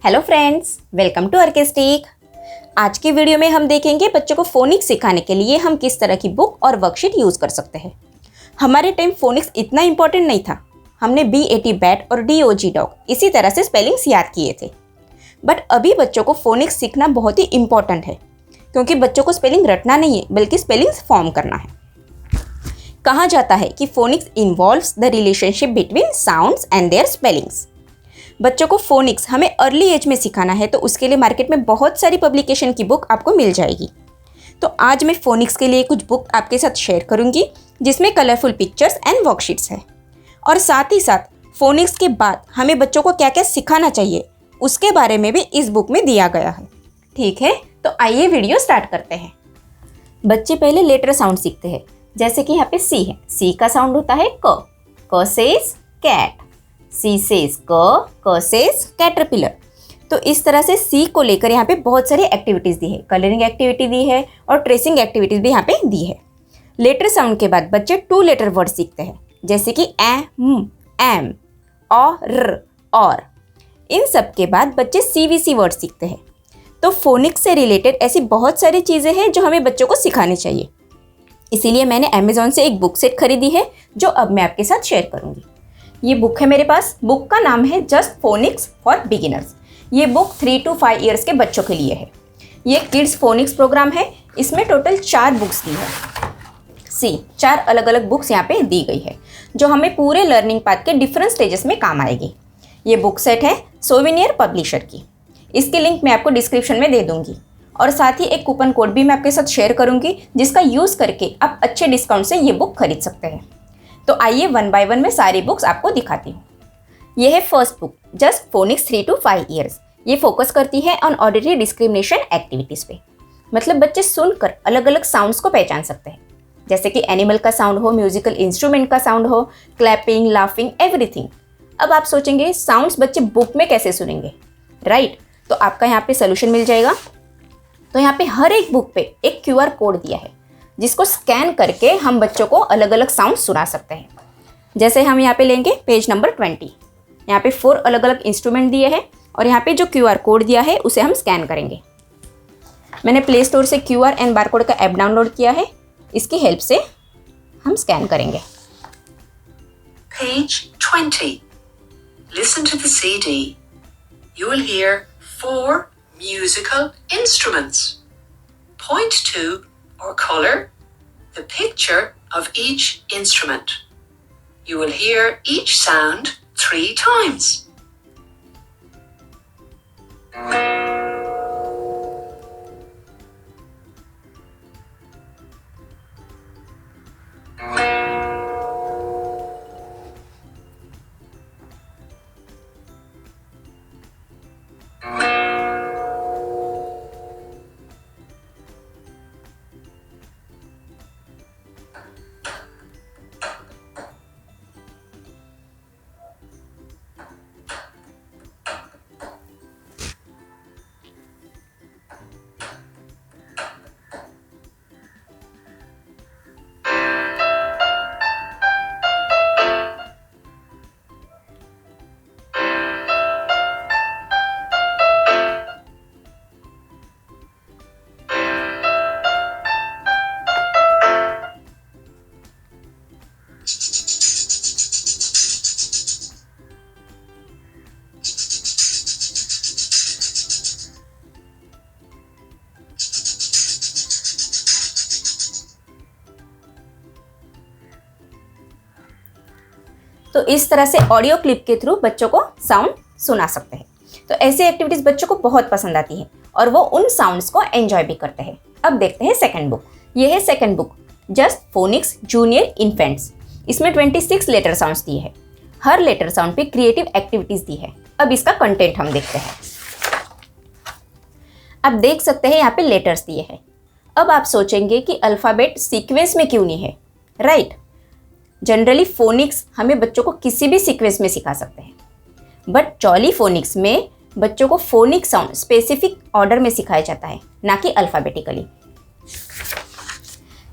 Hello friends, welcome to Arkestic. आज की video में हम देखेंगे बच्चों को फोनिक्स सिखाने के लिए हम किस तरह की बुक और वर्कशीट यूज़ कर सकते हैं। हमारे टाइम फोनिक्स इतना इम्पोर्टेंट नहीं था। हमने BAT बैट और DOG डॉग इसी तरह से स्पेलिंग्स याद किए थे। बट अभी बच्चों को फोनिक्स सीखना बहुत ही इम्पोर्टेंट है, क्योंकि बच्चों को स्पेलिंग रटना नहीं है बल्कि स्पेलिंग्स फॉर्म करना है। कहा जाता है कि phonics involves the relationship between sounds and their spellings. बच्चों को फोनिक्स हमें अर्ली एज में सिखाना है, तो उसके लिए मार्केट में बहुत सारी पब्लिकेशन की बुक आपको मिल जाएगी। तो आज मैं फोनिक्स के लिए कुछ बुक आपके साथ शेयर करूंगी, जिसमें कलरफुल पिक्चर्स एंड वर्कशीट्स है। और साथ ही साथ फोनिक्स के बाद हमें बच्चों को क्या क्या सिखाना चाहिए उसके बारे में भी इस बुक में दिया गया है। ठीक है, तो आइए वीडियो स्टार्ट करते हैं। बच्चे पहले लेटर साउंड सीखते हैं। जैसे कि यहाँ पे सी है, सी का साउंड होता है क सेज कैट, सी सेज क सेज कैटरपिलर। तो इस तरह से सी को लेकर यहाँ पे बहुत सारी एक्टिविटीज़ दी है, कलरिंग एक्टिविटी दी है और ट्रेसिंग एक्टिविटीज़ भी यहाँ पे दी है। लेटर साउंड के बाद बच्चे 2 लेटर वर्ड सीखते हैं, जैसे कि एम, और। इन सब के बाद बच्चे CVC वर्ड सीखते हैं। तो फोनिक्स से रिलेटेड ऐसी बहुत सारी चीज़ें हैं जो हमें बच्चों को सिखानी चाहिए। इसीलिए मैंने अमेज़ॉन से एक बुक सेट खरीदी है, जो अब मैं आपके साथ शेयर करूँगी। ये बुक है मेरे पास। बुक का नाम है जस्ट फोनिक्स फॉर बिगिनर्स। ये बुक 3 to 5 ईयर्स के बच्चों के लिए है। ये किड्स फोनिक्स प्रोग्राम है। इसमें टोटल 4 बुक्स दी है। 4 अलग अलग बुक्स यहाँ पे दी गई है, जो हमें पूरे लर्निंग पाथ के डिफरेंट स्टेजेस में काम आएगी। ये बुक सेट है सोविनियर पब्लिशर की। इसकी लिंक मैं आपको डिस्क्रिप्शन में दे दूँगी, और साथ ही एक कूपन कोड भी मैं आपके साथ शेयर करूँगी, जिसका यूज़ करके आप अच्छे डिस्काउंट से ये बुक खरीद सकते हैं। तो आइए 1 by 1 में सारी बुक्स आपको दिखाती हूँ। ये है first book, just phoenix 3 to 5 years. ये फोकस करती है ऑन ऑडिटरी डिस्क्रिमिनेशन एक्टिविटीज़ पे। मतलब बच्चे सुनकर अलग अलग साउंड्स को पहचान सकते हैं, जैसे कि एनिमल का साउंड हो, म्यूजिकल इंस्ट्रूमेंट का साउंड हो, क्लैपिंग, लाफिंग, एवरीथिंग। अब आप सोचेंगे साउंड्स बच्चे बुक में कैसे सुनेंगे, राइट? तो आपका यहाँ पे सोल्यूशन मिल जाएगा। तो यहाँ पे हर एक बुक पे एक QR कोड दिया है, जिसको स्कैन करके हम बच्चों को अलग अलग साउंड सुना सकते हैं। जैसे हम यहाँ पे लेंगे पेज नंबर 20। यहाँ पे 4 अलग अलग इंस्ट्रूमेंट दिए हैं, और यहाँ पे जो QR कोड दिया है उसे हम स्कैन करेंगे। मैंने प्ले स्टोर से QR एंड बारकोड का ऐप डाउनलोड किया है। इसकी हेल्प से हम स्कैन करेंगे। Page 20. Listen to the CD. You will hear 4 musical instruments. Point to or color the picture of each instrument. You will hear each sound 3 times. तो इस तरह से ऑडियो क्लिप के थ्रू बच्चों को साउंड सुना सकते हैं। तो ऐसी एक्टिविटीज़ बच्चों को बहुत पसंद आती है, और वो उन साउंड्स को एंजॉय भी करते हैं। अब देखते हैं सेकंड बुक। ये है second book, just phoenix junior infants. इसमें 26 लेटर साउंड्स दिए हैं। हर लेटर साउंड पे क्रिएटिव एक्टिविटीज़ दी है। अब इसका कंटेंट हम देखते हैं। अब देख सकते हैं यहाँ पे लेटर्स दिए हैं। अब आप सोचेंगे कि अल्फ़ाबेट सीक्वेंस में क्यों नहीं है, राइट? जनरली फोनिक्स हमें बच्चों को किसी भी सीक्वेंस में सिखा सकते हैं, बट जॉली फोनिक्स में बच्चों को फोनिक साउंड स्पेसिफिक ऑर्डर में सिखाया जाता है, ना कि अल्फ़ाबेटिकली।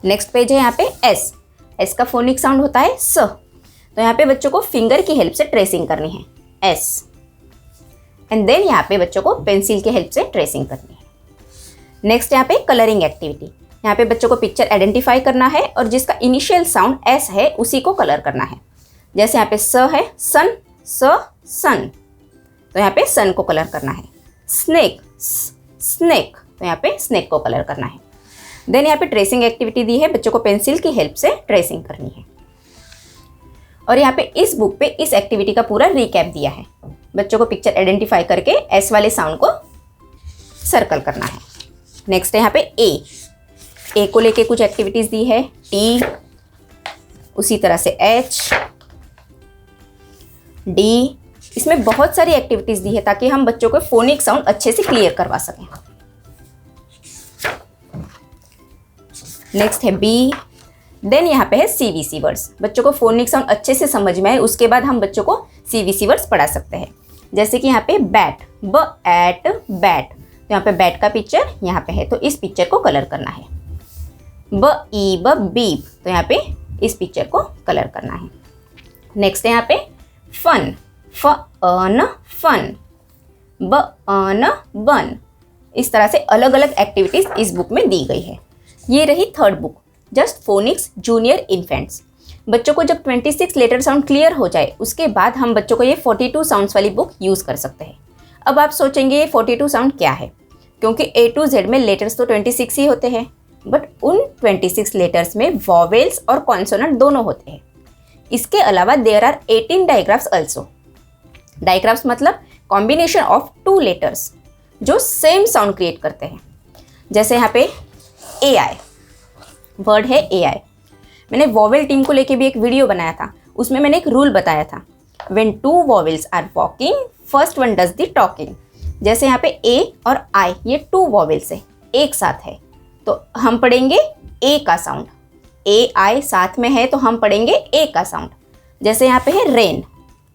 नेक्स्ट पेज है यहाँ पे एस का फोनिक साउंड होता है स। तो यहाँ पे बच्चों को फिंगर की हेल्प से ट्रेसिंग करनी है। एंड देन यहाँ पे बच्चों को पेंसिल के हेल्प से ट्रेसिंग करनी है। नेक्स्ट यहाँ पे कलरिंग एक्टिविटी। यहाँ पे बच्चों को पिक्चर आइडेंटिफाई करना है और जिसका इनिशियल साउंड एस है उसी को कलर करना है। जैसे यहाँ पे स है, सन, सन, तो यहाँ पे सन को कलर करना है। स्नेक, स्नेक, तो यहाँ पे स्नेक को कलर करना है। देन यहाँ पे ट्रेसिंग एक्टिविटी दी है, बच्चों को पेंसिल की हेल्प से ट्रेसिंग करनी है। और यहाँ पे इस बुक पे इस एक्टिविटी का पूरा रिकैप दिया है। बच्चों को पिक्चर आइडेंटिफाई करके एस वाले साउंड को सर्कल करना है। नेक्स्ट है यहाँ पे ए को लेके कुछ एक्टिविटीज दी है। टी, उसी तरह से एच, डी, इसमें बहुत सारी एक्टिविटीज दी है ताकि हम बच्चों को फोनिक साउंड अच्छे से क्लियर करवा सकें। नेक्स्ट है बी। देन यहाँ पे है CVC वर्ड्स। बच्चों को फोनिक साउंड अच्छे से समझ में आए उसके बाद हम बच्चों को CVC वर्ड्स पढ़ा सकते हैं। जैसे कि यहाँ पे बैट, ब एट बैट, तो यहाँ पे बैट का पिक्चर यहाँ पे है, तो इस पिक्चर को कलर करना है। ब ई ब बीप, तो यहाँ पे इस पिक्चर को कलर करना है। नेक्स्ट है यहाँ पे फन, फ अन फन, ब अन बन। इस तरह से अलग अलग एक्टिविटीज इस बुक में दी गई है। ये रही third book, just phoenix junior infants. बच्चों को जब 26 लेटर साउंड क्लियर हो जाए उसके बाद हम बच्चों को ये 42 साउंड्स वाली बुक यूज़ कर सकते हैं। अब आप सोचेंगे ये 42 साउंड क्या है, क्योंकि A to Z में लेटर्स तो 26 ही होते हैं, बट उन 26 लेटर्स में वॉवेल्स और कॉन्सोनेंट दोनों होते हैं। इसके अलावा देयर आर 18 डायग्राफ्स ऑल्सो। डायग्राफ्स मतलब कॉम्बिनेशन ऑफ 2 लेटर्स जो सेम साउंड क्रिएट करते हैं। जैसे यहाँ पे AI वर्ड है AI। मैंने वॉवेल टीम को लेके भी एक वीडियो बनाया था, उसमें मैंने एक रूल बताया था, when 2 vowels are walking first one does the talking. जैसे यहाँ पे A और I ये 2 वॉवेल्स है, एक साथ है, तो हम पढ़ेंगे A का साउंड। AI साथ में है तो हम पढ़ेंगे A का साउंड। जैसे यहाँ पे है रेन,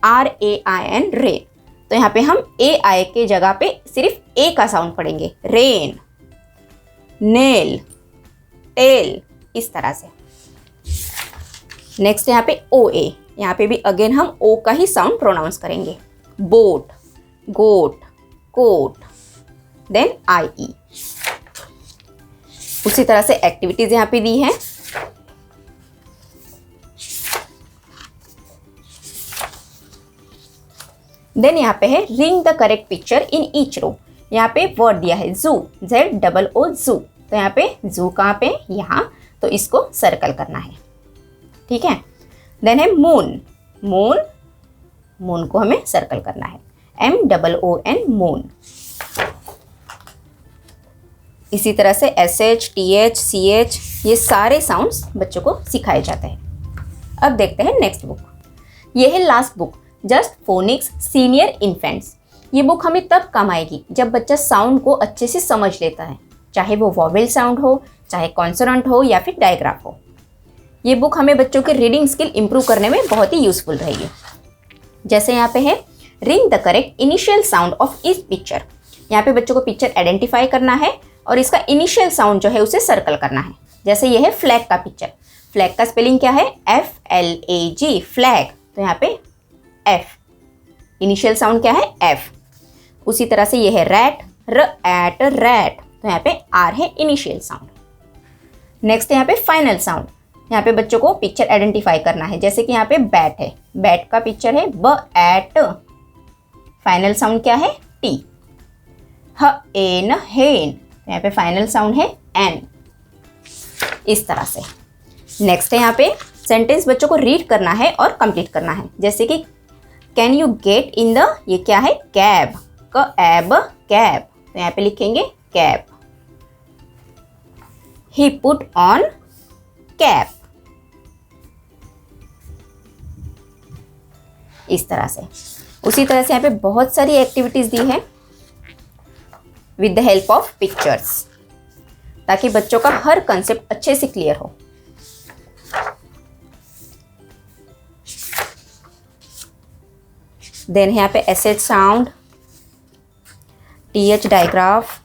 RAIN रेन, तो यहाँ पे हम AI के जगह पे सिर्फ A का साउंड पढ़ेंगे, रेन। नेल, टेल, इस तरह से। नेक्स्ट यहाँ पे OA, यहाँ पे भी अगेन हम O का ही साउंड प्रोनाउंस करेंगे। बोट, गोट, कोट, देन IE। उसी तरह से एक्टिविटीज यहाँ पे दी है। देन यहाँ पे है ring the correct picture in each row. यहाँ पे वर्ड दिया है जू, ZOO जू, तो यहाँ पे जू कहाँ पे, यहाँ, तो इसको सर्कल करना है, ठीक है। देन है मून, मून, मून को हमें सर्कल करना है, MOON मून। इसी तरह से SH, TH, CH ये सारे साउंड्स बच्चों को सिखाए जाते हैं। अब देखते हैं नेक्स्ट बुक। ये है last book, just phoenix senior infants. ये बुक हमें तब काम आएगी जब बच्चा साउंड को अच्छे से समझ लेता है, चाहे वो वॉवेल साउंड हो, चाहे कॉन्सोनेंट हो या फिर डायग्राफ हो। ये बुक हमें बच्चों के रीडिंग स्किल इंप्रूव करने में बहुत ही यूजफुल रहेगी। जैसे यहाँ पे है ring the correct initial sound of each picture. यहाँ पे बच्चों को पिक्चर आइडेंटिफाई करना है और इसका इनिशियल साउंड जो है उसे सर्कल करना है। जैसे ये है फ्लैग का पिक्चर, फ्लैग का स्पेलिंग क्या है, FLAG, फ्लैग, तो यहाँ पे F, इनिशियल साउंड क्या है, F। उसी तरह से ये है रैट, RAT, रैट, तो यहाँ पे R है इनिशियल साउंड। नेक्स्ट यहाँ पे फाइनल साउंड। यहाँ पे बच्चों को पिक्चर आइडेंटिफाई करना है। जैसे कि यहाँ पे बैट है, बैट का पिक्चर है BAT, फाइनल साउंड क्या है, T। HEN, हेन, तो यहाँ पे फाइनल साउंड है N। इस तरह से। नेक्स्ट है यहाँ पे सेंटेंस बच्चों को रीड करना है और कंप्लीट करना है। जैसे कि can you get in the, ये क्या है, कैब, कैब, कैब, तो यहाँ पे लिखेंगे cab. He put on cap, इस तरह से। उसी तरह से यहाँ पे बहुत सारी एक्टिविटीज दी है with the help of pictures, ताकि बच्चों का हर कंसेप्ट अच्छे से क्लियर हो। देन यहाँ पे SH साउंड, TH डायग्राफ।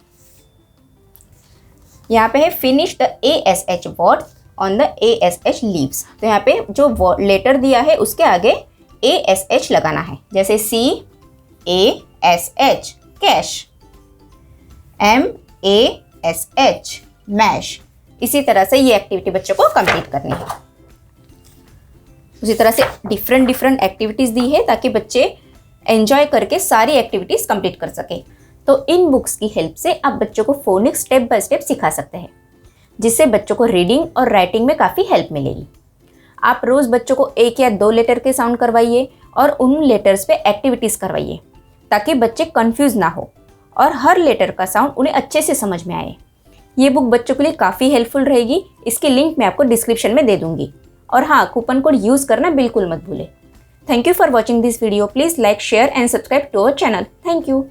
यहाँ पे है finish the ASH word on the ASH leaves. तो यहाँ पे जो लेटर दिया है उसके आगे ASH लगाना है। जैसे CASH, MASH cash, MASH mash. इसी तरह से ये एक्टिविटी बच्चों को कंप्लीट करनी है। उसी तरह से डिफरेंट एक्टिविटीज़ दी है ताकि बच्चे एंजॉय करके सारी एक्टिविटीज़ कंप्लीट कर सके। तो इन बुक्स की हेल्प से आप बच्चों को फोनिक्स स्टेप बाय स्टेप सिखा सकते हैं, जिससे बच्चों को रीडिंग और राइटिंग में काफ़ी हेल्प मिलेगी। आप रोज़ बच्चों को 1 या 2 लेटर के साउंड करवाइए और उन लेटर्स पे एक्टिविटीज़ करवाइए ताकि बच्चे कंफ्यूज ना हो और हर लेटर का साउंड उन्हें अच्छे से समझ में आए। ये बुक बच्चों के लिए काफ़ी हेल्पफुल रहेगी। इसकी लिंक मैं आपको डिस्क्रिप्शन में दे दूंगी। और हाँ, कूपन कोड यूज़ करना बिल्कुल मत भूलें। Thank you for watching this video. Please like, share and subscribe to our channel. Thank you.